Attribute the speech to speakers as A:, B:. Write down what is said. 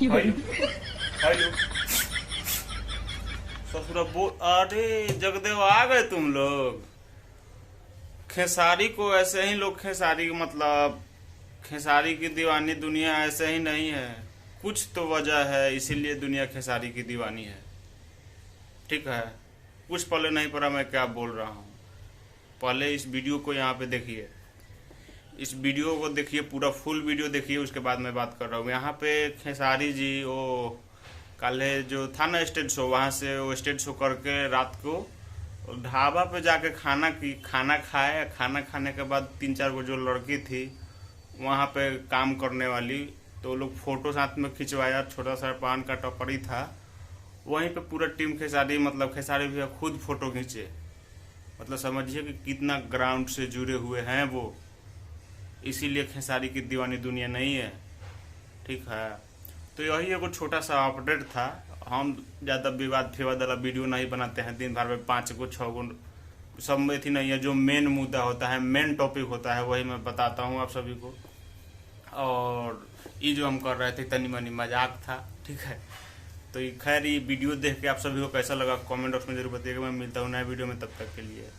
A: Hello hello ससुरा बोल। अरे जगदेव आ गए तुम लोग। खेसारी को ऐसे ही लोग, खेसारी मतलब खेसारी की दीवानी दुनिया ऐसे ही नहीं है। कुछ तो वजह है, इसीलिए दुनिया खेसारी की दीवानी है। ठीक है, कुछ पहले नहीं पड़ा मैं क्या बोल रहा हूँ। पहले इस वीडियो को यहाँ पे देखिए, इस वीडियो को देखिए, पूरा फुल वीडियो देखिए, उसके बाद मैं बात कर रहा हूँ। यहाँ पे खेसारी जी वो कल जो था ना स्टेज शो, वहाँ से वो स्टेज शो करके रात को ढाबा पे जाके खाना खाए। खाना खाने के बाद तीन चार गो जो लड़की थी वहाँ पे काम करने वाली, तो वो लोग फोटो साथ में खिंचवाया। छोटा सा पान का टपरी था, वहीं पे पूरा टीम खेसारी, मतलब खेसारी भैया खुद फोटो खींचे। मतलब समझिए कि कितना ग्राउंड से जुड़े हुए हैं वो। इसीलिए खेसारी की दीवानी दुनिया नहीं है। ठीक है, तो यही एगो छोटा सा अपडेट था। हम ज़्यादा विवाद फिवाद वाला वीडियो नहीं बनाते हैं। दिन भर में 5 गो 6 गो सब में थी नहीं है। जो मेन मुद्दा होता है, मेन टॉपिक होता है, वही मैं बताता हूँ आप सभी को। और ये जो हम कर रहे थे तनी मनी मजाक था। ठीक है, तो खैर ये वीडियो देख के आप सभी को कैसा लगा कमेंट बॉक्स में जरूर बताइएगा। मैं मिलता हूँ नए वीडियो में, तब तक के लिए।